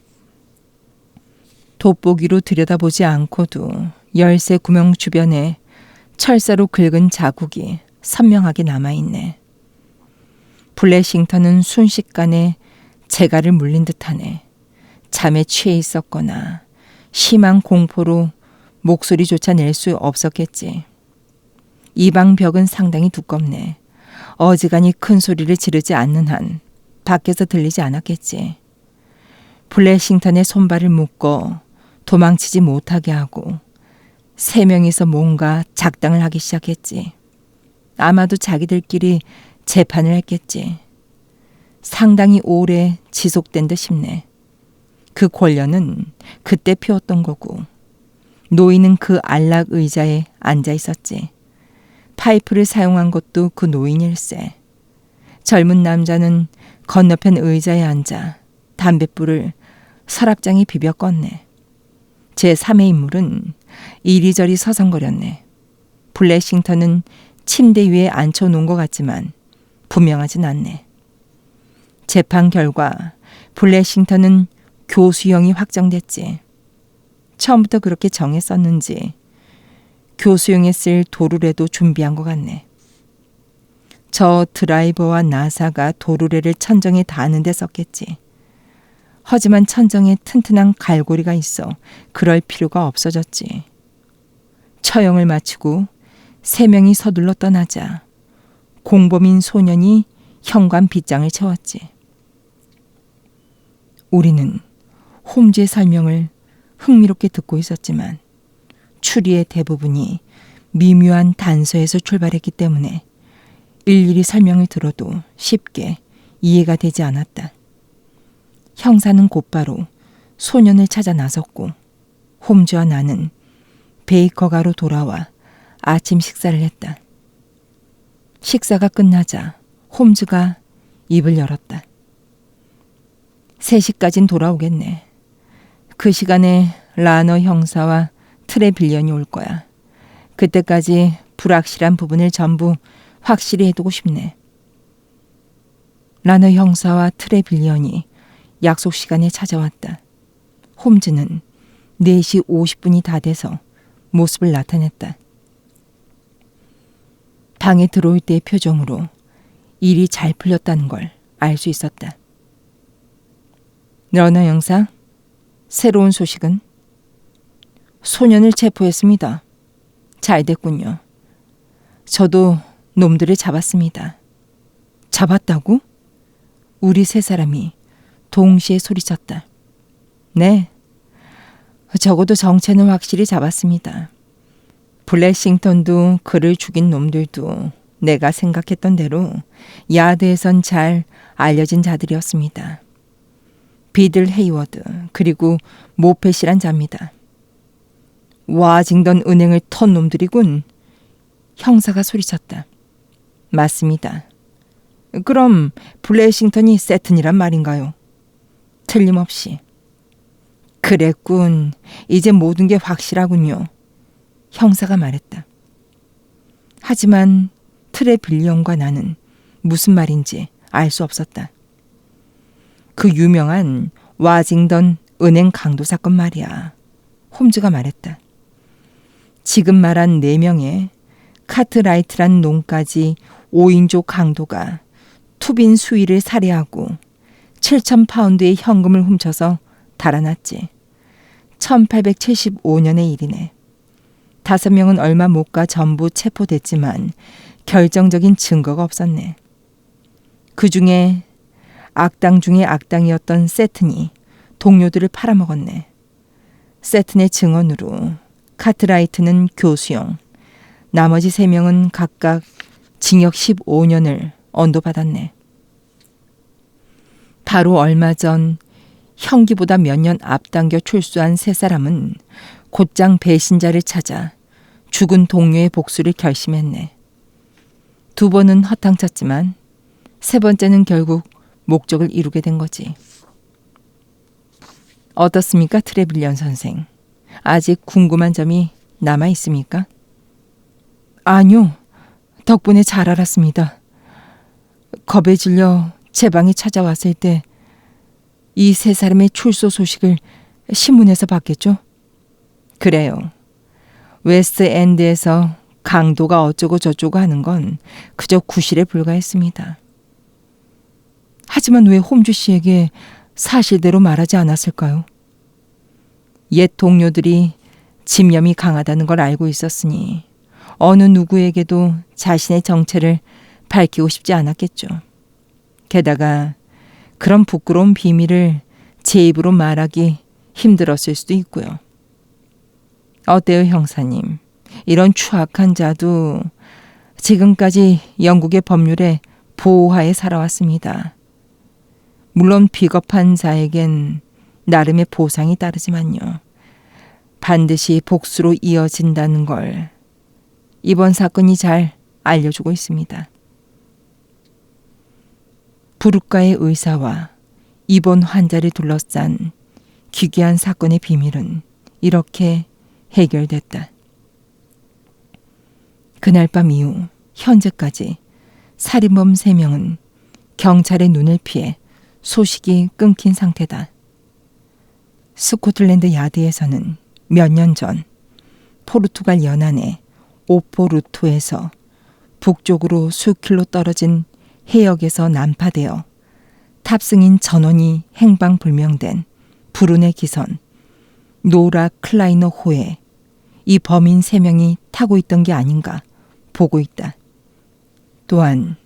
돋보기로 들여다보지 않고도 열쇠 구멍 주변에 철사로 긁은 자국이 선명하게 남아있네. 블래싱턴은 순식간에 재갈을 물린 듯하네. 잠에 취해 있었거나 심한 공포로 목소리조차 낼 수 없었겠지. 이 방 벽은 상당히 두껍네. 어지간히 큰 소리를 지르지 않는 한 밖에서 들리지 않았겠지. 블래싱턴의 손발을 묶어 도망치지 못하게 하고 세 명이서 뭔가 작당을 하기 시작했지. 아마도 자기들끼리 재판을 했겠지. 상당히 오래 지속된 듯 싶네. 그 권련은 그때 피웠던 거고 노인은 그 안락 의자에 앉아 있었지. 파이프를 사용한 것도 그 노인일세. 젊은 남자는 건너편 의자에 앉아 담뱃불을 서랍장에 비벼 껐네. 제3의 인물은 이리저리 서성거렸네. 블래싱턴은 침대 위에 앉혀놓은 것 같지만 분명하진 않네. 재판 결과 블래싱턴은 교수형이 확정됐지. 처음부터 그렇게 정했었는지 교수형에 쓸 도루래도 준비한 것 같네. 저 드라이버와 나사가 도루래를 천정에 닿는 데 썼겠지. 하지만 천정에 튼튼한 갈고리가 있어 그럴 필요가 없어졌지. 처형을 마치고 세 명이 서둘러 떠나자 공범인 소년이 현관 빗장을 채웠지. 우리는 홈즈의 설명을 흥미롭게 듣고 있었지만 추리의 대부분이 미묘한 단서에서 출발했기 때문에 일일이 설명을 들어도 쉽게 이해가 되지 않았다. 형사는 곧바로 소년을 찾아 나섰고 홈즈와 나는 베이커가로 돌아와 아침 식사를 했다. 식사가 끝나자 홈즈가 입을 열었다. 3시까진 돌아오겠네. 그 시간에 라너 형사와 트레빌리언이 올 거야. 그때까지 불확실한 부분을 전부 확실히 해두고 싶네. 라너 형사와 트레빌리언이 약속 시간에 찾아왔다. 홈즈는 4시 50분이 다 돼서 모습을 나타냈다. 방에 들어올 때의 표정으로 일이 잘 풀렸다는 걸 알 수 있었다. 러너 형사, 새로운 소식은? 소년을 체포했습니다. 잘 됐군요. 저도 놈들을 잡았습니다. 잡았다고? 우리 세 사람이 동시에 소리쳤다. 네. 적어도 정체는 확실히 잡았습니다. 블래싱턴도 그를 죽인 놈들도 내가 생각했던 대로 야드에선 잘 알려진 자들이었습니다. 비들 헤이워드 그리고 모펫이란 자입니다. 와징던 은행을 턴 놈들이군. 형사가 소리쳤다. 맞습니다. 그럼 블래싱턴이 세튼이란 말인가요? 틀림없이. 그랬군. 이제 모든 게 확실하군요. 형사가 말했다. 하지만 트레빌리언과 나는 무슨 말인지 알 수 없었다. 그 유명한 와징던 은행 강도 사건 말이야. 홈즈가 말했다. 지금 말한 4명의 카트라이트란 놈까지 5인조 강도가 투빈 수위를 살해하고 7,000파운드의 현금을 훔쳐서 달아났지. 1875년의 일이네. 5명은 얼마 못 가 전부 체포됐지만 결정적인 증거가 없었네. 그 중에 악당 중에 악당이었던 세튼이 동료들을 팔아먹었네. 세튼의 증언으로 카트라이트는 교수형, 나머지 3명은 각각 징역 15년을 언도받았네. 바로 얼마 전 형기보다 몇 년 앞당겨 출소한 3사람은 곧장 배신자를 찾아 죽은 동료의 복수를 결심했네. 2번은 허탕쳤지만 3번째는 결국 목적을 이루게 된 거지. 어떻습니까, 트레빌리언 선생? 아직 궁금한 점이 남아 있습니까? 아니요. 덕분에 잘 알았습니다. 겁에 질려 제 방에 찾아왔을 때 이 3사람의 출소 소식을 신문에서 봤겠죠? 그래요. 웨스트엔드에서 강도가 어쩌고 저쩌고 하는 건 그저 구실에 불과했습니다. 하지만 왜 홈즈 씨에게 사실대로 말하지 않았을까요? 옛 동료들이 집념이 강하다는 걸 알고 있었으니 어느 누구에게도 자신의 정체를 밝히고 싶지 않았겠죠. 게다가 그런 부끄러운 비밀을 제 입으로 말하기 힘들었을 수도 있고요. 어때요, 형사님? 이런 추악한 자도 지금까지 영국의 법률에 보호하에 살아왔습니다. 물론 비겁한 자에겐 나름의 보상이 따르지만요. 반드시 복수로 이어진다는 걸 이번 사건이 잘 알려주고 있습니다. 부르카의 의사와 입원 환자를 둘러싼 기괴한 사건의 비밀은 이렇게 해결됐다. 그날 밤 이후 현재까지 살인범 3명은 경찰의 눈을 피해 소식이 끊긴 상태다. 스코틀랜드 야드에서는 몇 년 전 포르투갈 연안의 오포루토에서 북쪽으로 수킬로 떨어진 해역에서 난파되어 탑승인 전원이 행방불명된 불운의 기선 노라 클라이너 호에 이 범인 3명이 타고 있던 게 아닌가 보고 있다. 또한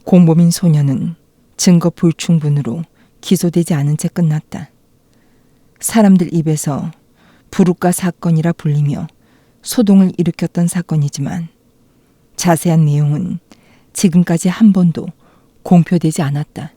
공범인 소녀는 증거 불충분으로 기소되지 않은 채 끝났다. 사람들 입에서 부르카 사건이라 불리며 소동을 일으켰던 사건이지만 자세한 내용은 지금까지 한 번도 공표되지 않았다.